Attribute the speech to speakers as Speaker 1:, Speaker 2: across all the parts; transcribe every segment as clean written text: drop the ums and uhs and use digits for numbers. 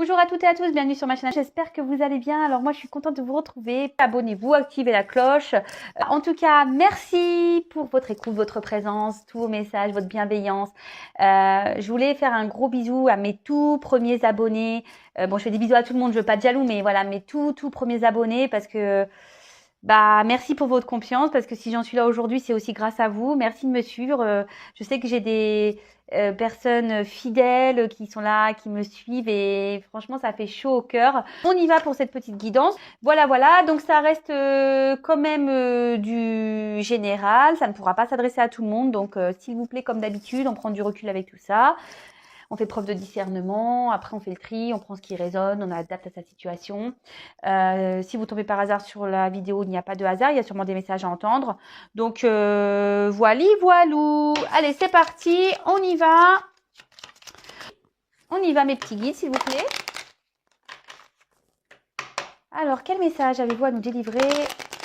Speaker 1: Bonjour à toutes et à tous, bienvenue sur ma chaîne. J'espère que vous allez bien. Alors moi, je suis contente de vous retrouver. Abonnez-vous, activez la cloche. En tout cas, merci pour votre écoute, votre présence, tous vos messages, votre bienveillance. Je voulais faire un gros bisou à mes tout premiers abonnés. Bon, je fais des bisous à tout le monde, je veux pas de jaloux, mais voilà, mes tout premiers abonnés parce que merci pour votre confiance, parce que si j'en suis là aujourd'hui, c'est aussi grâce à vous. Merci de me suivre. Je sais que j'ai des personnes fidèles qui sont là, qui me suivent et franchement, ça fait chaud au cœur. On y va pour cette petite guidance. Voilà. Donc, ça reste quand même du général. Ça ne pourra pas s'adresser à tout le monde. Donc, s'il vous plaît, comme d'habitude, on prend du recul avec tout ça. On fait preuve de discernement, après on fait le tri, on prend ce qui résonne, on adapte à sa situation. Si vous tombez par hasard sur la vidéo, il n'y a pas de hasard, il y a sûrement des messages à entendre. Donc voilou. Allez, c'est parti, on y va. On y va mes petits guides, s'il vous plaît. Alors, quel message avez-vous à nous délivrer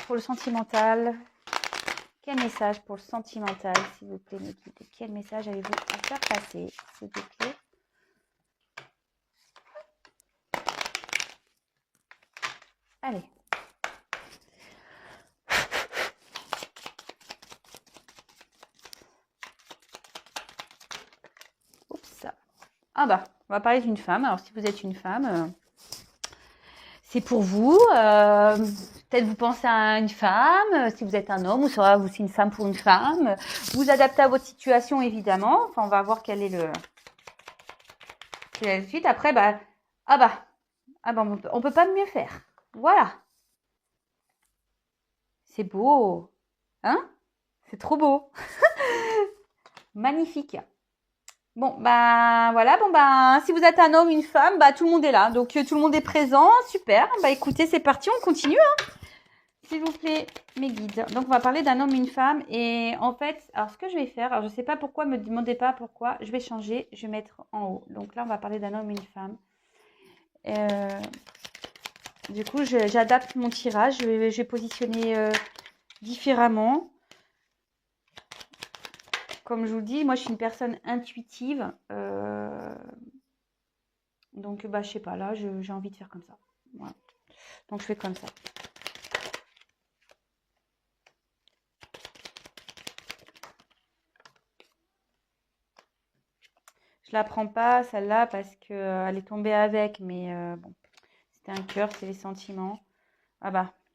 Speaker 1: pour le sentimental? Quel message pour le sentimental, s'il vous plaît, mes guides? Quel message avez-vous à faire passer, s'il vous plaît? Allez. Oups. On va parler d'une femme. Alors, si vous êtes une femme, c'est pour vous. Peut-être vous pensez à une femme. Si vous êtes un homme, ou sera aussi une femme pour une femme. Vous adaptez à votre situation, évidemment. Enfin, on va voir quelle est la suite. Après, on peut pas mieux faire. Voilà. C'est beau. Hein? C'est trop beau. Magnifique. Si vous êtes un homme, une femme, tout le monde est là. Donc, tout le monde est présent. Super. Écoutez, c'est parti, on continue. S'il vous plaît, mes guides. Donc, on va parler d'un homme, une femme. Et en fait, alors, ce que je vais faire, alors, je ne sais pas pourquoi, me demandez pas pourquoi. Je vais changer, je vais mettre en haut. Donc là, on va parler d'un homme, une femme. Du coup, j'adapte mon tirage. Je vais positionner différemment. Comme je vous le dis, moi, je suis une personne intuitive. Donc, je sais pas, là, j'ai envie de faire comme ça. Voilà. Donc, je fais comme ça. Je la prends pas, celle-là, parce qu'elle est tombée avec. Mais bon, c'était un cœur, c'est les sentiments.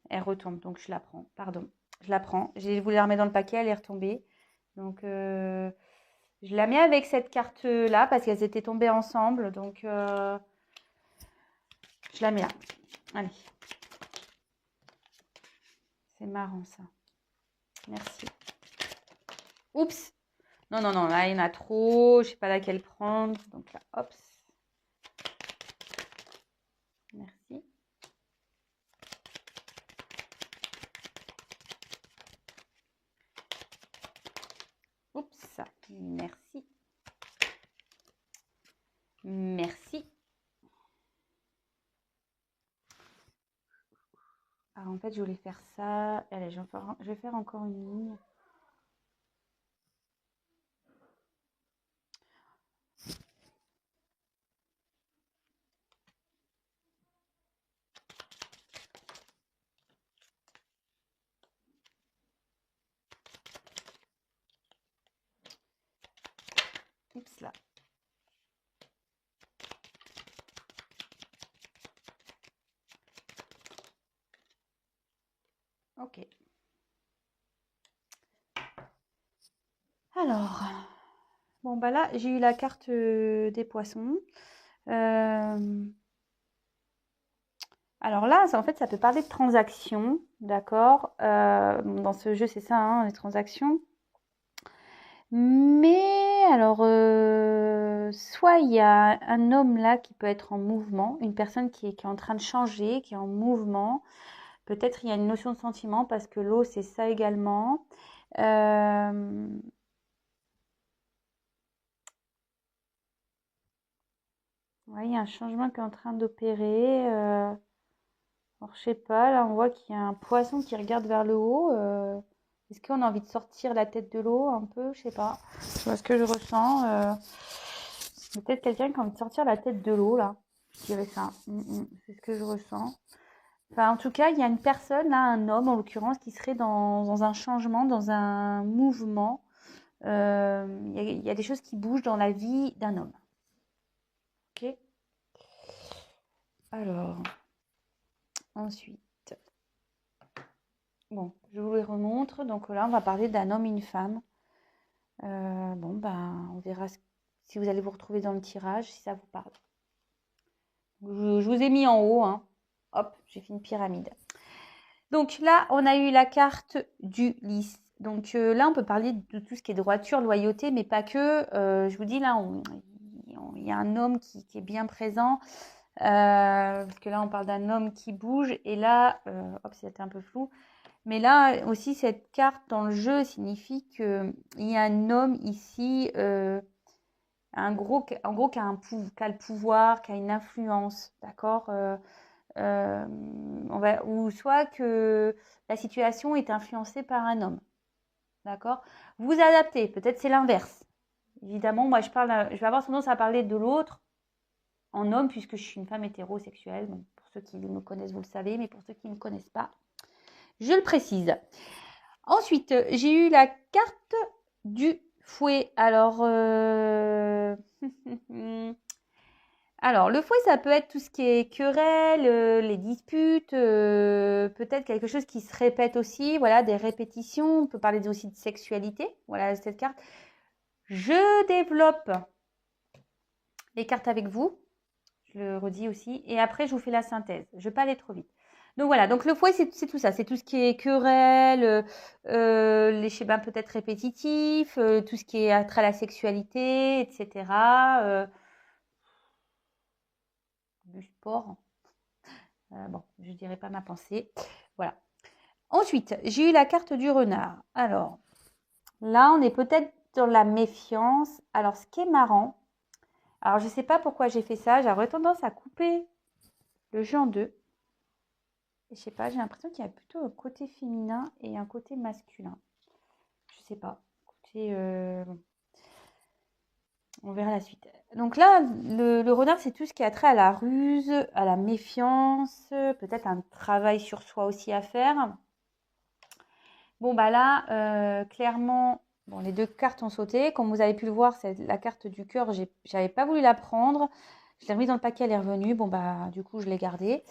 Speaker 1: Elle retombe. Donc, je la prends. Pardon. Je la prends. J'ai voulu la remettre dans le paquet, elle est retombée. Donc, je la mets avec cette carte-là, parce qu'elles étaient tombées ensemble. Donc, je la mets là. Allez. C'est marrant, ça. Merci. Oups. Non, là, il y en a trop. Je sais pas laquelle prendre. Donc là, hop. Merci. Oups. Merci. Merci. Alors, en fait, je voulais faire ça. Allez, je vais faire encore une ligne. Oups là. Ok. Alors, là, j'ai eu la carte des poissons. Alors là, en fait, ça peut parler de transactions, d'accord? Dans ce jeu, c'est ça, hein, les transactions. Mais alors, soit il y a un homme là qui peut être en mouvement, une personne qui est en train de changer, qui est en mouvement. Peut-être il y a une notion de sentiment parce que l'eau, c'est ça également. Ouais, il y a un changement qui est en train d'opérer. Alors, je sais pas, là, on voit qu'il y a un poisson qui regarde vers le haut. Est-ce qu'on a envie de sortir la tête de l'eau un peu? Je sais pas. Je vois ce que je ressens. Peut-être quelqu'un qui a envie de sortir la tête de l'eau, là. Je dirais ça. C'est ce que je ressens. Enfin, en tout cas, il y a une personne, là, un homme en l'occurrence, qui serait dans un changement, dans un mouvement. Il y a des choses qui bougent dans la vie d'un homme. Ok. Alors, ensuite, bon, je vous les remontre. Donc là, on va parler d'un homme et une femme. Bon, ben, on verra si vous allez vous retrouver dans le tirage, si ça vous parle. Je vous ai mis en haut, hein. Hop, j'ai fait une pyramide. Donc là, on a eu la carte du lys. Donc là, on peut parler de tout ce qui est droiture, loyauté, mais pas que. Je vous dis, là, il y a un homme qui est bien présent. Parce que là, on parle d'un homme qui bouge. Et là, hop, c'était un peu flou. Mais là aussi, cette carte dans le jeu signifie qu'il y a un homme ici, en gros, qui a le pouvoir, qui a une influence, d'accord, ou soit que la situation est influencée par un homme, d'accord. Vous adaptez, peut-être c'est l'inverse. Évidemment, moi je vais avoir tendance à parler de l'autre en homme puisque je suis une femme hétérosexuelle. Donc, pour ceux qui me connaissent, vous le savez, mais pour ceux qui ne me connaissent pas, je le précise. Ensuite, j'ai eu la carte du fouet. Alors, alors, le fouet, ça peut être tout ce qui est querelle, les disputes, peut-être quelque chose qui se répète aussi, voilà, des répétitions. On peut parler aussi de sexualité, voilà, cette carte. Je développe les cartes avec vous, je le redis aussi, et après, je vous fais la synthèse. Je ne vais pas aller trop vite. Donc voilà, donc le fouet, c'est tout ça. C'est tout ce qui est querelle, les schémas peut-être répétitifs, tout ce qui est attrait à la sexualité, etc. Du sport. Bon, je ne dirai pas ma pensée. Voilà. Ensuite, j'ai eu la carte du renard. Alors, là, on est peut-être dans la méfiance. Alors, ce qui est marrant, alors je ne sais pas pourquoi j'ai fait ça. J'aurais tendance à couper le jeu en deux. Je sais pas, j'ai l'impression qu'il y a plutôt un côté féminin et un côté masculin. Je sais pas. Écoutez, bon, on verra la suite. Donc là, le renard, c'est tout ce qui a trait à la ruse, à la méfiance, peut-être un travail sur soi aussi à faire. Bon, bah là, clairement, bon, les deux cartes ont sauté. Comme vous avez pu le voir, c'est la carte du cœur. J'avais pas voulu la prendre. Je l'ai remise dans le paquet, elle est revenue. Bon, bah, du coup, je l'ai gardée.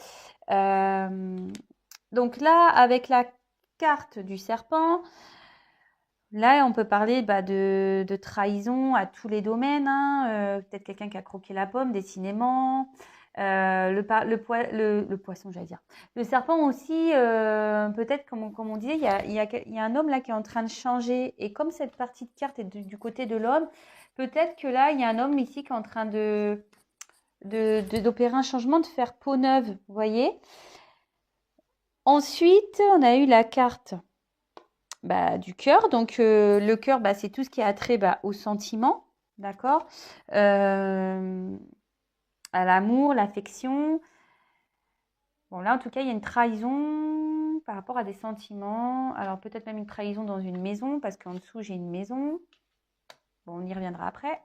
Speaker 1: Donc là, avec la carte du serpent, là, on peut parler de trahison à tous les domaines, hein. Peut-être quelqu'un qui a croqué la pomme, décidément. Le poisson, j'allais dire. Le serpent aussi, peut-être, comme on disait, il y a un homme là qui est en train de changer. Et comme cette partie de carte est du côté de l'homme, peut-être que là, il y a un homme ici qui est en train d'opérer un changement, de faire peau neuve, vous voyez. Ensuite, on a eu la carte du cœur. Donc, le cœur, c'est tout ce qui a trait au sentiment, d'accord, à l'amour, l'affection. Bon, là, en tout cas, il y a une trahison par rapport à des sentiments. Alors, peut-être même une trahison dans une maison, parce qu'en dessous, j'ai une maison. Bon, on y reviendra après.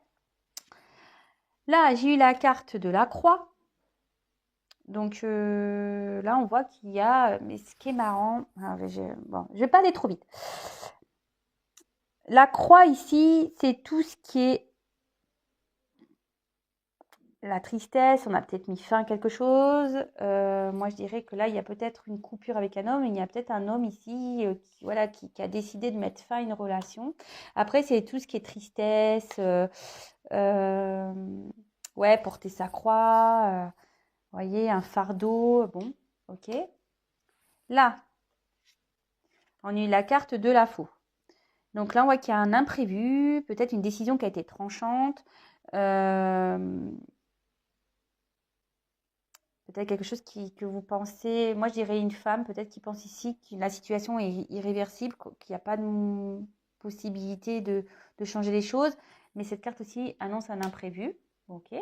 Speaker 1: Là, j'ai eu la carte de la croix. Donc, là, on voit qu'il y a... Mais ce qui est marrant... je ne vais pas aller trop vite. La croix, ici, c'est tout ce qui est la tristesse, on a peut-être mis fin à quelque chose. Moi, je dirais que là, il y a peut-être une coupure avec un homme. Il y a peut-être un homme ici qui a décidé de mettre fin à une relation. Après, c'est tout ce qui est tristesse. Ouais, porter sa croix. Vous voyez, un fardeau. Bon, ok. Là, on a eu la carte de la faux. Donc là, on voit qu'il y a un imprévu, peut-être une décision qui a été tranchante. Peut-être quelque chose que vous pensez, moi je dirais une femme peut-être qui pense ici que la situation est irréversible, qu'il n'y a pas de possibilité de changer les choses. Mais cette carte aussi annonce un imprévu. Ok.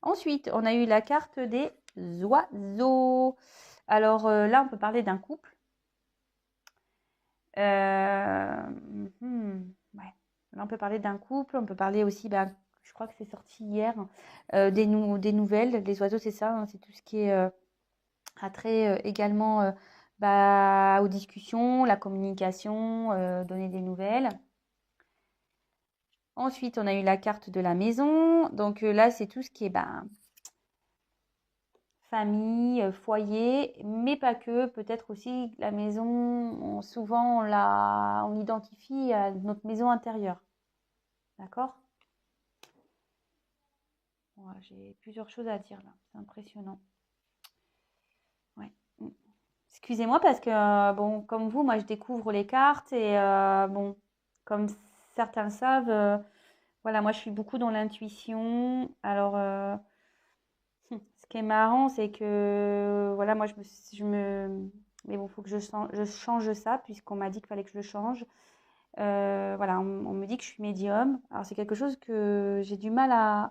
Speaker 1: Ensuite, on a eu la carte des oiseaux. Alors là, on peut parler d'un couple. Ouais. Là, on peut parler d'un couple. On peut parler aussi, crois que c'est sorti hier, des nouvelles. Les oiseaux, c'est ça, hein, c'est tout ce qui est attrait également aux discussions, la communication, donner des nouvelles. Ensuite, on a eu la carte de la maison. Donc là, c'est tout ce qui est famille, foyer, mais pas que. Peut-être aussi la maison, souvent on l'identifie à notre maison intérieure. D'accord? Voilà, j'ai plusieurs choses à dire là. C'est impressionnant. Ouais. Excusez-moi parce que, bon, comme vous, moi je découvre les cartes et bon, comme certains le savent, voilà, moi je suis beaucoup dans l'intuition. Alors, ce qui est marrant, c'est que, voilà, moi mais bon, il faut que je change ça puisqu'on m'a dit qu'il fallait que je le change. Voilà, on me dit que je suis médium. Alors, c'est quelque chose que j'ai du mal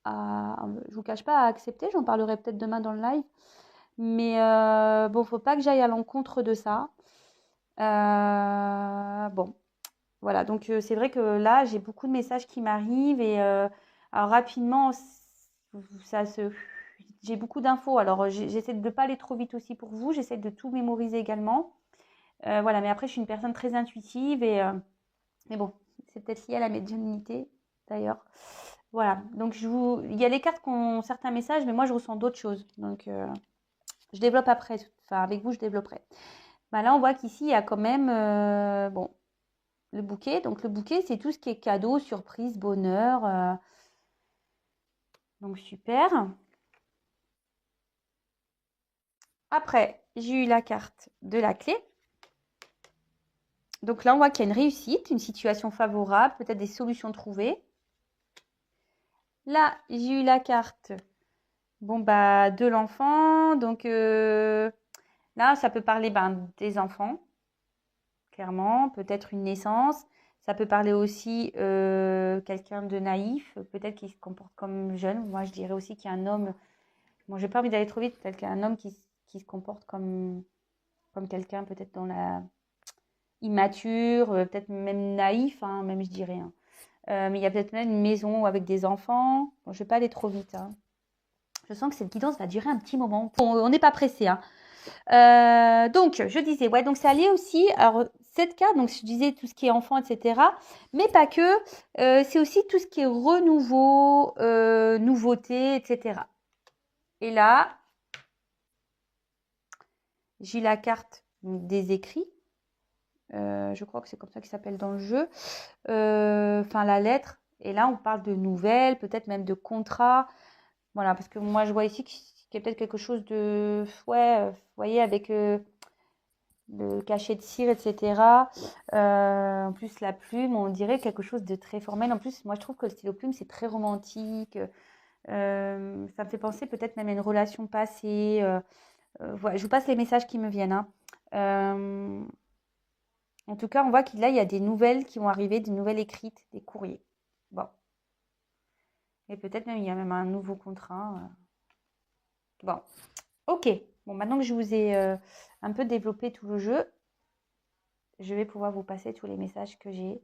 Speaker 1: je vous cache pas, à accepter. J'en parlerai peut-être demain dans le live. Mais bon, faut pas que j'aille à l'encontre de ça. Bon, voilà. Donc c'est vrai que là, j'ai beaucoup de messages qui m'arrivent et alors rapidement, ça se, j'ai beaucoup d'infos. Alors j'essaie de ne pas aller trop vite aussi pour vous. J'essaie de tout mémoriser également. Voilà. Mais après, je suis une personne très intuitive et mais bon, c'est peut-être lié à la médiumnité d'ailleurs. Voilà. Donc il y a les cartes qui ont certains messages, mais moi je ressens d'autres choses. Donc je développe après, enfin avec vous je développerai. Là on voit qu'ici il y a quand même bon, le bouquet. Donc le bouquet c'est tout ce qui est cadeau, surprise, bonheur. Donc super. Après j'ai eu la carte de la clé. Donc là on voit qu'il y a une réussite, une situation favorable, peut-être des solutions trouvées. Là j'ai eu la carte de l'enfant. Donc là ça peut parler des enfants. Clairement, peut-être une naissance. Ça peut parler aussi quelqu'un de naïf, peut-être qui se comporte comme jeune. Moi, je dirais aussi qu'il y a un homme. Bon, j'ai pas envie d'aller trop vite. Peut-être qu'il y a un homme qui se comporte comme quelqu'un, peut-être dans la immature, peut-être même naïf, hein, même je dirais. Hein. Mais il y a peut-être même une maison avec des enfants. Bon, je vais pas aller trop vite. Hein. Je sens que cette guidance va durer un petit moment. Bon, on n'est pas pressé. Hein. Donc, je disais, ouais, donc ça allait aussi. Alors, cette carte, donc je disais tout ce qui est enfant, etc. Mais pas que. C'est aussi tout ce qui est renouveau, nouveauté, etc. Et là, j'ai la carte des écrits. Je crois que c'est comme ça qu'il s'appelle dans le jeu. Enfin, la lettre. Et là, on parle de nouvelles, peut-être même de contrats. Voilà, parce que moi, je vois ici qu'il y a peut-être quelque chose de... Ouais, vous voyez, avec... le cachet de cire, etc. En plus, la plume, on dirait quelque chose de très formel. En plus, moi, je trouve que le stylo plume, c'est très romantique. Ça me fait penser peut-être même à une relation passée. Voilà, je vous passe les messages qui me viennent. Hein. En tout cas, on voit qu'il là, il y a des nouvelles qui vont arriver, des nouvelles écrites, des courriers. Bon. Et peut-être même, il y a même un nouveau contrat. Bon. Ok. Bon, maintenant que je vous ai un peu développé tout le jeu, je vais pouvoir vous passer tous les messages que j'ai.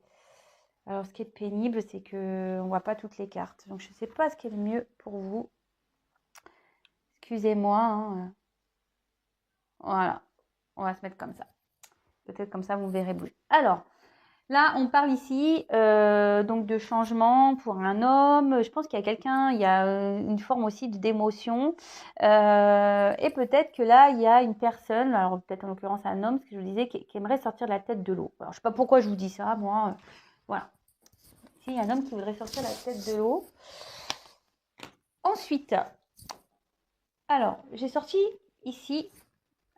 Speaker 1: Alors, ce qui est pénible, c'est qu'on ne voit pas toutes les cartes. Donc, je ne sais pas ce qui est le mieux pour vous. Excusez-moi. Hein. Voilà. On va se mettre comme ça. Peut-être comme ça, vous verrez bouger. Alors, là, on parle ici donc de changement pour un homme. Je pense qu'il y a quelqu'un, il y a une forme aussi d'émotion. Et peut-être que là, il y a une personne, alors peut-être en l'occurrence un homme, ce que je vous disais, qui aimerait sortir de la tête de l'eau. Alors, je ne sais pas pourquoi je vous dis ça, moi. Voilà. Ici, il y a un homme qui voudrait sortir la tête de l'eau. Ensuite, alors, j'ai sorti ici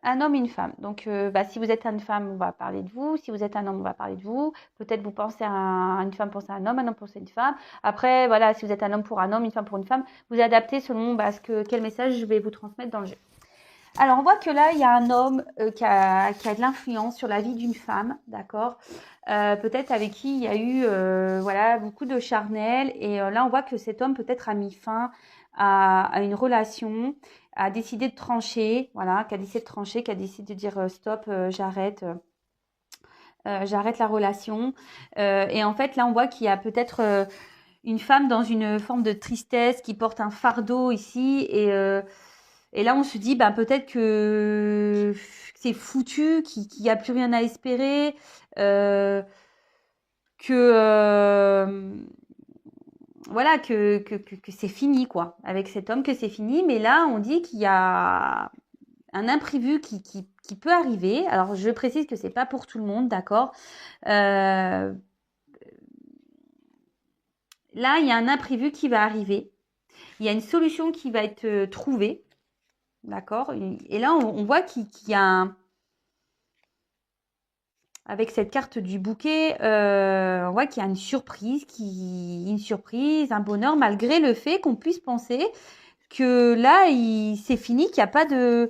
Speaker 1: un homme et une femme. Donc, si vous êtes une femme, on va parler de vous. Si vous êtes un homme, on va parler de vous. Peut-être vous pensez à une femme, pensez à un homme pense à une femme. Après, voilà, si vous êtes un homme pour un homme, une femme pour une femme, vous adaptez selon quel message je vais vous transmettre dans le jeu. Alors, on voit que là, il y a un homme qui a de l'influence sur la vie d'une femme, d'accord peut-être avec qui il y a eu beaucoup de charnel. Et là, on voit que cet homme peut-être a mis fin à une relation, a décidé de trancher, voilà, qui a décidé de trancher, qui a décidé de dire stop, j'arrête la relation. Et en fait, là, on voit qu'il y a peut-être une femme dans une forme de tristesse qui porte un fardeau ici et là on se dit peut-être que c'est foutu, qu'il n'y a plus rien à espérer, que voilà que c'est fini quoi avec cet homme, que c'est fini. Mais là on dit qu'il y a un imprévu qui peut arriver. Alors je précise que c'est pas pour tout le monde, d'accord. Là il y a un imprévu qui va arriver. Il y a une solution qui va être trouvée, d'accord. Et là on voit qu'il y a avec cette carte du bouquet, on voit qu'il y a une surprise, un bonheur, malgré le fait qu'on puisse penser que là, c'est fini, qu'il n'y a pas de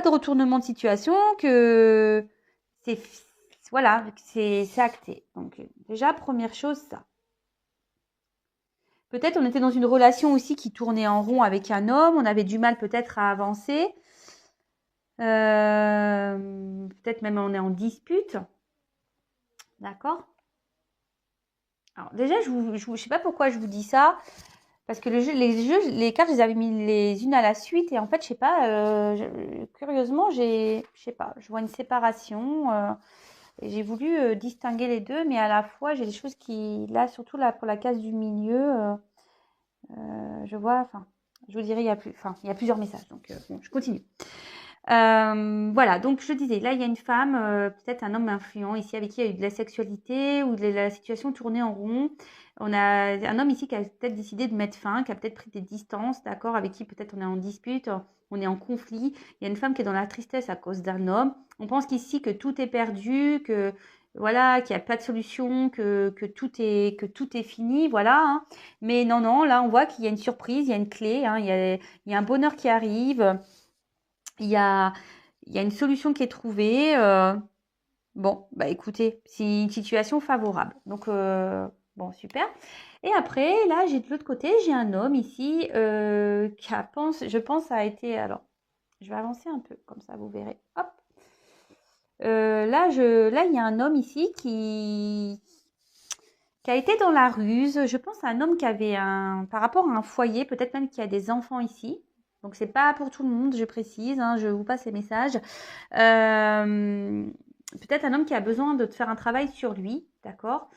Speaker 1: retournement de situation, que c'est voilà, c'est acté. Donc déjà, première chose, ça. Peut-être on était dans une relation aussi qui tournait en rond avec un homme, on avait du mal peut-être à avancer. Peut-être même on est en dispute. D'accord. Alors déjà, je sais pas pourquoi je vous dis ça, parce que les cartes, je les avais mis les unes à la suite et en fait, je sais pas, curieusement, je sais pas, je vois une séparation et j'ai voulu distinguer les deux, mais à la fois, j'ai des choses qui, là, surtout là pour la case du milieu, je vois, enfin, je vous dirai, il y a plusieurs messages, donc bon, je continue. Voilà, donc je disais, là il y a une femme, peut-être un homme influent ici avec qui il y a eu de la sexualité ou de la situation tournée en rond. On a un homme ici qui a peut-être décidé de mettre fin, qui a peut-être pris des distances, d'accord, avec qui peut-être on est en dispute, on est en conflit. Il y a une femme qui est dans la tristesse à cause d'un homme. On pense qu'ici que tout est perdu, que voilà, qu'il n'y a pas de solution, que tout est fini, voilà. Hein. Mais non, là on voit qu'il y a une surprise, il y a une clé, hein, il y a un bonheur qui arrive. Il y a une solution qui est trouvée. Bon, écoutez, c'est une situation favorable. Donc, bon, super. Et après, là, de l'autre côté, j'ai un homme ici je pense, a été. Alors, je vais avancer un peu, comme ça, vous verrez. Hop. Là, il y a un homme ici qui a été dans la ruse. Je pense à un homme qui avait par rapport à un foyer, peut-être même qui a des enfants ici. Donc, c'est pas pour tout le monde, je précise, hein, je vous passe les messages. Peut-être un homme qui a besoin de faire un travail sur lui, d'accord.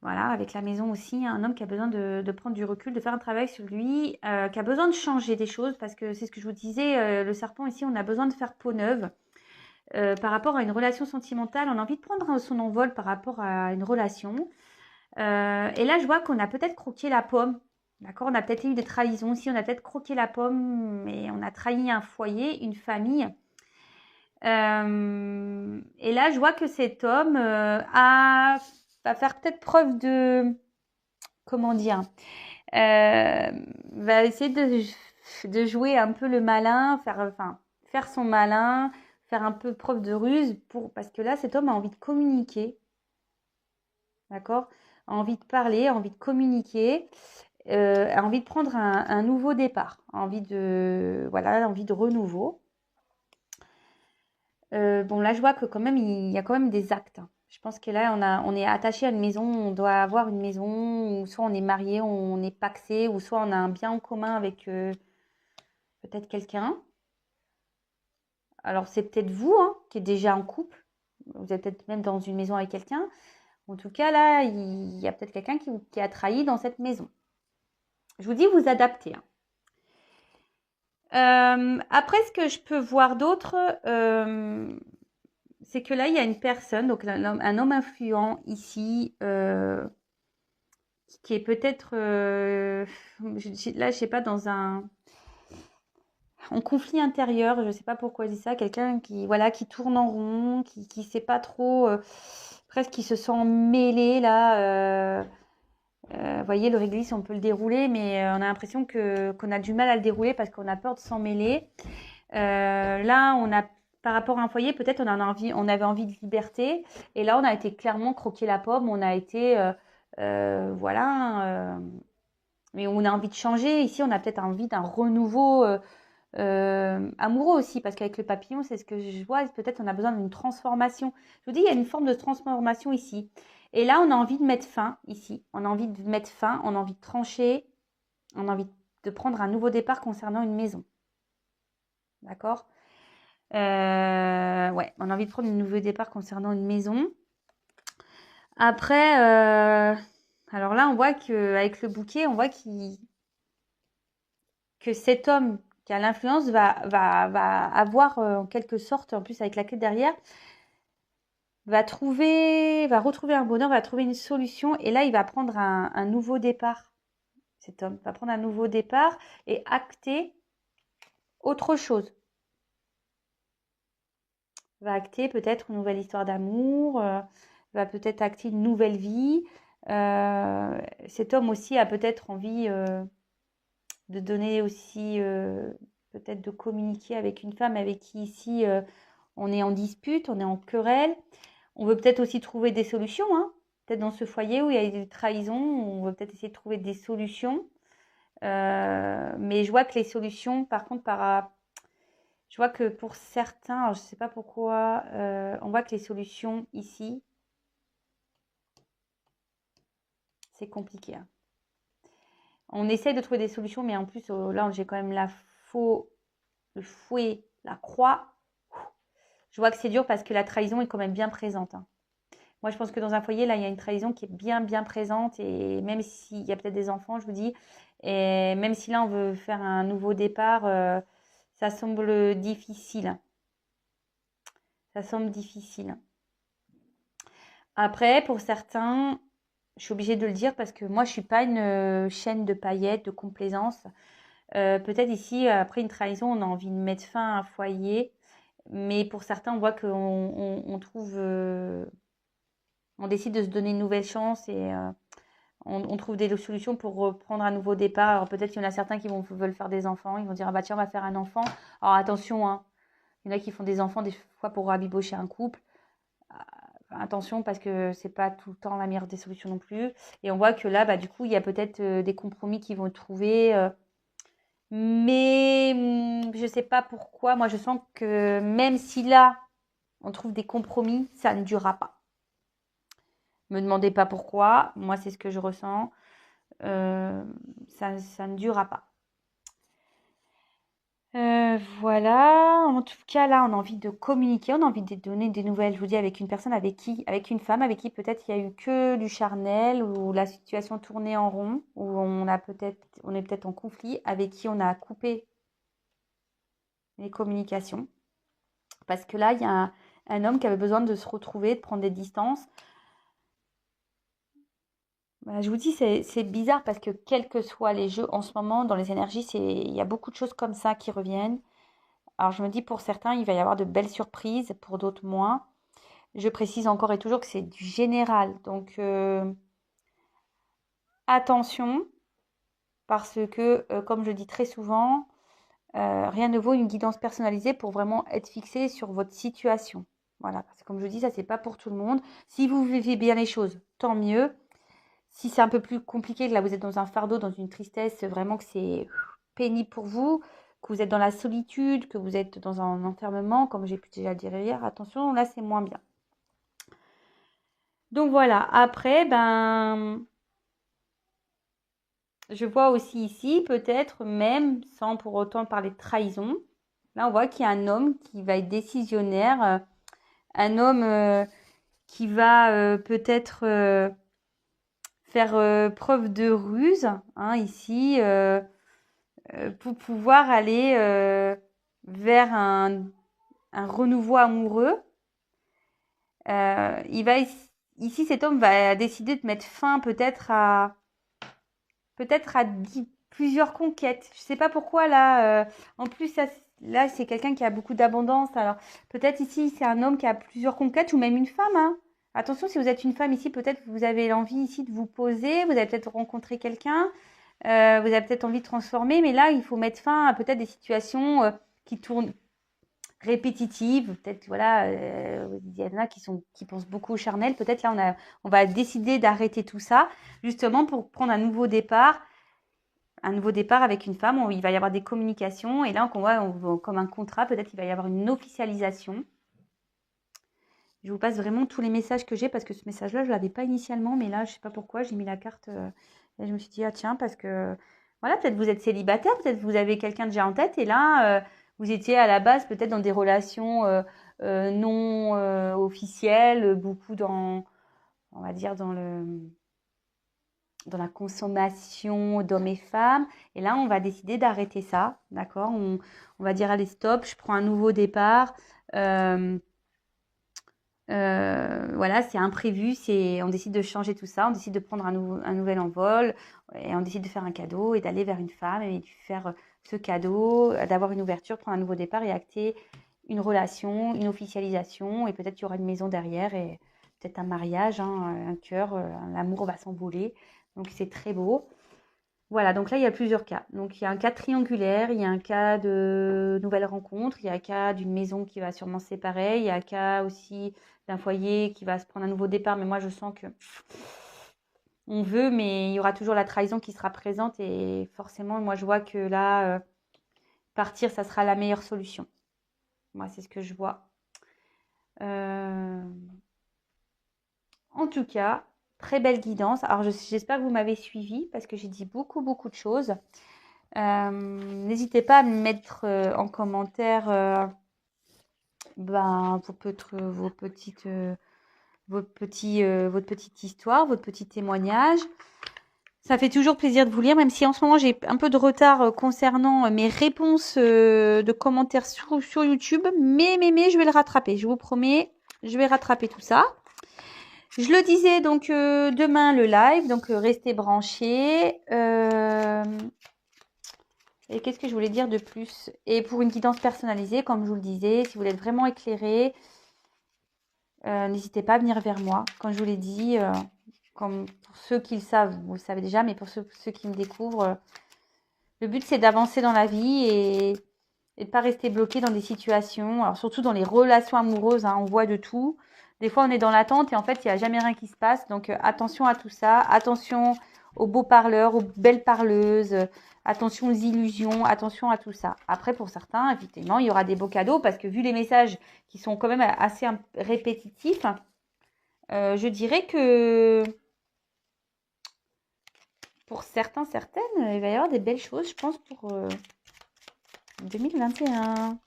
Speaker 1: Voilà, avec la maison aussi, un homme qui a besoin de prendre du recul, de faire un travail sur lui, qui a besoin de changer des choses, parce que c'est ce que je vous disais, le serpent ici, on a besoin de faire peau neuve. Par rapport à une relation sentimentale, on a envie de prendre son envol par rapport à une relation. Et là, je vois qu'on a peut-être croqué la pomme. D'accord, on a peut-être eu des trahisons aussi, on a peut-être croqué la pomme et on a trahi un foyer, une famille. Et là, je vois que cet homme va faire peut-être preuve de, comment dire, va essayer de jouer un peu le malin, faire son malin, faire un peu preuve de ruse parce que là, cet homme a envie de communiquer. D'accord, a envie de parler, a envie de communiquer, a envie de prendre un nouveau départ, a envie de renouveau. Bon, là, je vois que quand même, il y a quand même des actes. Hein. Je pense que là, on est attaché à une maison, on doit avoir une maison, ou soit on est marié, on est pacsé, ou soit on a un bien en commun avec peut-être quelqu'un. Alors, c'est peut-être vous hein, qui êtes déjà en couple. Vous êtes peut-être même dans une maison avec quelqu'un. En tout cas, là, il y a peut-être quelqu'un qui a trahi dans cette maison. Je vous dis, vous adaptez. Hein. Après, ce que je peux voir d'autre, c'est que là, il y a une personne, donc un homme influent ici, qui est peut-être, là, je sais pas, en conflit intérieur, je sais pas pourquoi je dis ça, quelqu'un qui tourne en rond, qui sait pas trop, presque qui se sent mêlé là. Vous voyez, le réglisse, on peut le dérouler, mais on a l'impression qu'on a du mal à le dérouler parce qu'on a peur de s'en mêler. Là, par rapport à un foyer, peut-être on avait envie de liberté, et là, on a été clairement croquer la pomme. On a été, mais on a envie de changer. Ici, on a peut-être envie d'un renouveau amoureux aussi, parce qu'avec le papillon, c'est ce que je vois. Peut-être on a besoin d'une transformation. Je vous dis, il y a une forme de transformation ici. Et là, on a envie de mettre fin ici. On a envie de mettre fin, on a envie de trancher, on a envie de prendre un nouveau départ concernant une maison. D'accord? Ouais, on a envie de prendre un nouveau départ concernant une maison. Après, alors là, on voit qu'avec le bouquet, on voit que cet homme qui a l'influence va avoir en quelque sorte, en plus avec la clé derrière, va retrouver un bonheur, va trouver une solution. Et là, il va prendre un nouveau départ. Cet homme va prendre un nouveau départ et acter autre chose. Va acter peut-être une nouvelle histoire d'amour, va peut-être acter une nouvelle vie. Cet homme aussi a peut-être envie de donner aussi, peut-être de communiquer avec une femme avec qui ici on est en dispute, on est en querelle. On veut peut-être aussi trouver des solutions, hein. Peut-être dans ce foyer où il y a des trahisons, on veut peut-être essayer de trouver des solutions. Mais je vois que les solutions, par contre, je vois que pour certains, alors je ne sais pas pourquoi, on voit que les solutions ici, c'est compliqué, hein. On essaie de trouver des solutions, mais en plus, là, j'ai quand même le fouet, la croix. Je vois que c'est dur parce que la trahison est quand même bien présente, hein. Moi, je pense que dans un foyer, là, il y a une trahison qui est bien, bien présente. Et même s'il y a peut-être des enfants, je vous dis, et même si là, on veut faire un nouveau départ, ça semble difficile. Ça semble difficile. Après, pour certains, je suis obligée de le dire parce que moi, je ne suis pas une chaîne de paillettes, de complaisance. Peut-être ici, après une trahison, on a envie de mettre fin à un foyer. Mais pour certains, on voit qu'on trouve... on décide de se donner une nouvelle chance et on trouve des solutions pour reprendre un nouveau départ. Alors peut-être qu'il y en a certains qui veulent faire des enfants. Ils vont dire, ah bah tiens, on va faire un enfant. Alors attention, hein, il y en a qui font des enfants des fois pour rabibocher un couple. Attention parce que c'est pas tout le temps la meilleure des solutions non plus. Et on voit que là, bah, du coup, il y a peut-être des compromis qui vont être trouvés. Mais je sais pas pourquoi. Moi, je sens que même si là, on trouve des compromis, ça ne durera pas. Me demandez pas pourquoi. Moi, c'est ce que je ressens. Ça ne durera pas. Voilà, en tout cas là on a envie de communiquer, on a envie de donner des nouvelles, je vous dis avec une personne avec une femme avec qui peut-être il y a eu que du charnel, ou la situation tournait en rond, où on est peut-être en conflit, avec qui on a coupé les communications. Parce que là il y a un homme qui avait besoin de se retrouver, de prendre des distances. Bah, je vous dis, c'est bizarre parce que quels que soient les jeux en ce moment, dans les énergies, il y a beaucoup de choses comme ça qui reviennent. Alors je me dis, pour certains, il va y avoir de belles surprises, pour d'autres moins. Je précise encore et toujours que c'est du général. Donc attention, parce que, comme je dis très souvent, rien ne vaut une guidance personnalisée pour vraiment être fixé sur votre situation. Voilà, parce que comme je dis, ça, c'est pas pour tout le monde. Si vous vivez bien les choses, tant mieux. Si c'est un peu plus compliqué, que là, vous êtes dans un fardeau, dans une tristesse, vraiment que c'est pénible pour vous, que vous êtes dans la solitude, que vous êtes dans un enfermement, comme j'ai pu déjà dire hier, attention, là, c'est moins bien. Donc voilà, après, ben, je vois aussi ici, peut-être même, sans pour autant parler de trahison, là, on voit qu'il y a un homme qui va être décisionnaire, un homme qui va peut-être faire preuve de ruse, hein, ici, pour pouvoir aller vers un renouveau amoureux. Ici, cet homme va décider de mettre fin peut-être à plusieurs conquêtes. Je ne sais pas pourquoi là. En plus, là, c'est quelqu'un qui a beaucoup d'abondance. Alors, peut-être ici, c'est un homme qui a plusieurs conquêtes ou même une femme, hein. Attention, si vous êtes une femme ici, peut-être vous avez l'envie ici de vous poser. Vous avez peut-être rencontré quelqu'un. Vous avez peut-être envie de transformer. Mais là, il faut mettre fin à peut-être des situations qui tournent répétitives. Peut-être, voilà, il y en a qui pensent beaucoup au charnel. Peut-être là, on va décider d'arrêter tout ça, justement pour prendre un nouveau départ avec une femme. Il va y avoir des communications. Et là, on voit comme un contrat, peut-être il va y avoir une officialisation. Je vous passe vraiment tous les messages que j'ai parce que ce message-là, je ne l'avais pas initialement, mais là, je ne sais pas pourquoi, j'ai mis la carte et je me suis dit, ah tiens, parce que voilà, peut-être vous êtes célibataire, peut-être vous avez quelqu'un déjà en tête et là, vous étiez à la base peut-être dans des relations non officielles, beaucoup dans, on va dire, dans la consommation d'hommes et femmes. Et là, on va décider d'arrêter ça, d'accord? On va dire, allez, stop, je prends un nouveau départ. Voilà, c'est imprévu, on décide de changer tout ça, on décide de prendre un nouvel envol et on décide de faire un cadeau et d'aller vers une femme et de faire ce cadeau, d'avoir une ouverture, prendre un nouveau départ et acter une relation, une officialisation et peut-être qu'il y aura une maison derrière et peut-être un mariage, hein, un cœur, l'amour va s'envoler. Donc c'est très beau. Voilà, donc là, il y a plusieurs cas. Donc, il y a un cas triangulaire, il y a un cas de nouvelle rencontre, il y a un cas d'une maison qui va sûrement se séparer, il y a un cas aussi d'un foyer qui va se prendre un nouveau départ. Mais moi, je sens que on veut, mais il y aura toujours la trahison qui sera présente. Et forcément, moi, je vois que là, partir, ça sera la meilleure solution. Moi, c'est ce que je vois. En tout cas, très belle guidance. Alors, j'espère que vous m'avez suivi parce que j'ai dit beaucoup, beaucoup de choses. N'hésitez pas à me mettre en commentaire votre petite histoire, votre petit témoignage. Ça fait toujours plaisir de vous lire, même si en ce moment j'ai un peu de retard concernant mes réponses de commentaires sur YouTube. Mais je vais le rattraper. Je vous promets, je vais rattraper tout ça. Je le disais donc demain le live, donc restez branchés. Et qu'est-ce que je voulais dire de plus? Et pour une guidance personnalisée, comme je vous le disais, si vous voulez être vraiment éclairé, n'hésitez pas à venir vers moi. Comme je vous l'ai dit, comme pour ceux qui le savent, vous le savez déjà, mais pour ceux qui me découvrent, le but c'est d'avancer dans la vie et de ne pas rester bloqué dans des situations. Alors surtout dans les relations amoureuses, hein, on voit de tout. Des fois on est dans l'attente et en fait il n'y a jamais rien qui se passe. Donc attention à tout ça, attention aux beaux parleurs, aux belles parleuses, attention aux illusions, attention à tout ça. Après pour certains, effectivement, il y aura des beaux cadeaux parce que vu les messages qui sont quand même assez répétitifs, je dirais que pour certains, certaines, il va y avoir des belles choses, je pense, pour 2021.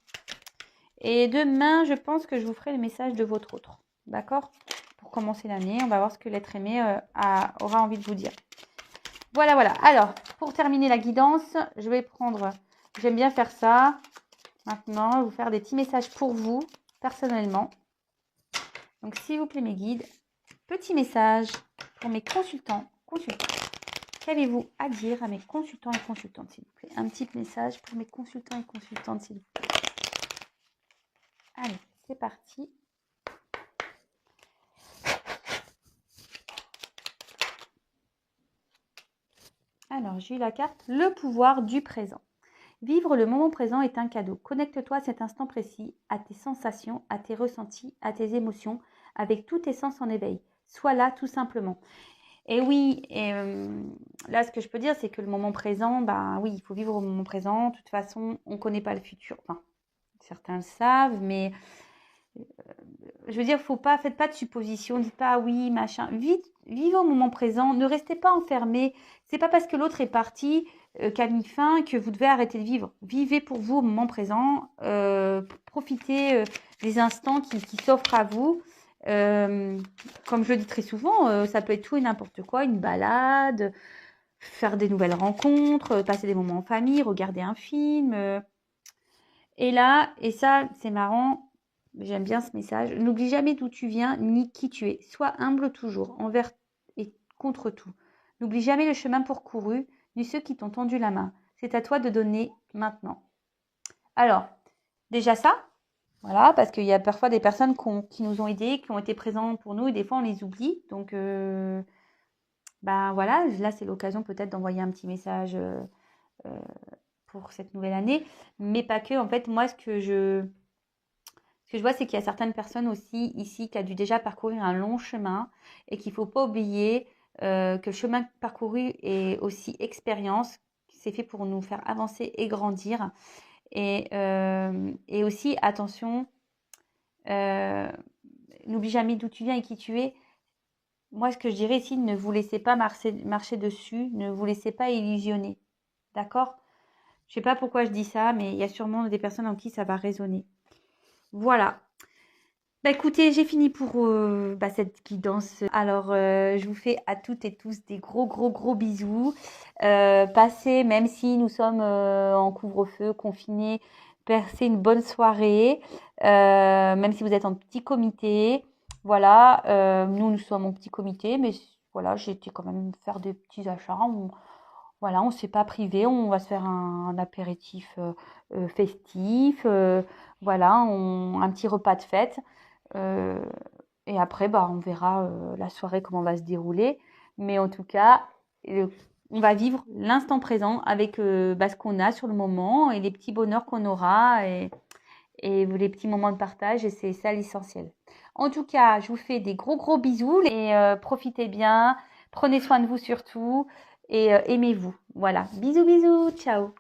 Speaker 1: Et demain, je pense que je vous ferai le message de votre autre. D'accord? Pour commencer l'année, on va voir ce que l'être aimé aura envie de vous dire. Voilà, voilà. Alors, pour terminer la guidance, je vais prendre... J'aime bien faire ça. Maintenant, je vais vous faire des petits messages pour vous, personnellement. Donc, s'il vous plaît, mes guides, petit message pour mes consultants. Qu'avez-vous à dire à mes consultants et consultantes, s'il vous plaît? Un petit message pour mes consultants et consultantes, s'il vous plaît. Allez, c'est parti. Alors, j'ai eu la carte « Le pouvoir du présent ». Vivre le moment présent est un cadeau. Connecte-toi à cet instant précis, à tes sensations, à tes ressentis, à tes émotions, avec tous tes sens en éveil. Sois là tout simplement. Et oui, là, ce que je peux dire, c'est que le moment présent, ben oui, il faut vivre au moment présent. De toute façon, on ne connaît pas le futur. Enfin, certains le savent, mais je veux dire, faites pas de suppositions. Dites pas, ah oui, machin. Vivez au moment présent. Ne restez pas enfermés. C'est pas parce que l'autre est parti qu'a mis fin que vous devez arrêter de vivre. Vivez pour vous au moment présent. Profitez des instants qui s'offrent à vous. Comme je le dis très souvent, ça peut être tout et n'importe quoi, une balade, faire des nouvelles rencontres, passer des moments en famille, regarder un film. Et là, et ça, c'est marrant, j'aime bien ce message, n'oublie jamais d'où tu viens ni qui tu es. Sois humble toujours, envers et contre tout. N'oublie jamais le chemin parcouru, ni ceux qui t'ont tendu la main. C'est à toi de donner maintenant. Alors, déjà ça, voilà, parce qu'il y a parfois des personnes qui nous ont aidés, qui ont été présentes pour nous, et des fois on les oublie. Donc, ben voilà, là c'est l'occasion peut-être d'envoyer un petit message pour cette nouvelle année, mais pas que. En fait, moi, ce que je vois, c'est qu'il y a certaines personnes aussi ici qui ont dû déjà parcourir un long chemin et qu'il ne faut pas oublier que le chemin parcouru est aussi expérience, c'est fait pour nous faire avancer et grandir. Et aussi, attention, n'oublie jamais d'où tu viens et qui tu es. Moi, ce que je dirais ici, ne vous laissez pas marcher dessus, ne vous laissez pas illusionner. D'accord? Je sais pas pourquoi je dis ça, mais il y a sûrement des personnes en qui ça va résonner. Voilà. Bah écoutez, j'ai fini pour cette guidance. Alors, je vous fais à toutes et tous des gros bisous. Passez, même si nous sommes en couvre-feu, confinés, passez une bonne soirée, même si vous êtes en petit comité. Voilà, nous sommes en petit comité, mais voilà, j'ai été quand même faire des petits achats. Voilà, on ne s'est pas privé, on va se faire un apéritif festif, voilà, un petit repas de fête. Euh, et après, on verra la soirée comment va se dérouler. Mais en tout cas, on va vivre l'instant présent avec ce qu'on a sur le moment et les petits bonheurs qu'on aura et les petits moments de partage. Et c'est ça l'essentiel. En tout cas, je vous fais des gros bisous et profitez bien. Prenez soin de vous surtout et aimez-vous. Voilà. Bisous, ciao.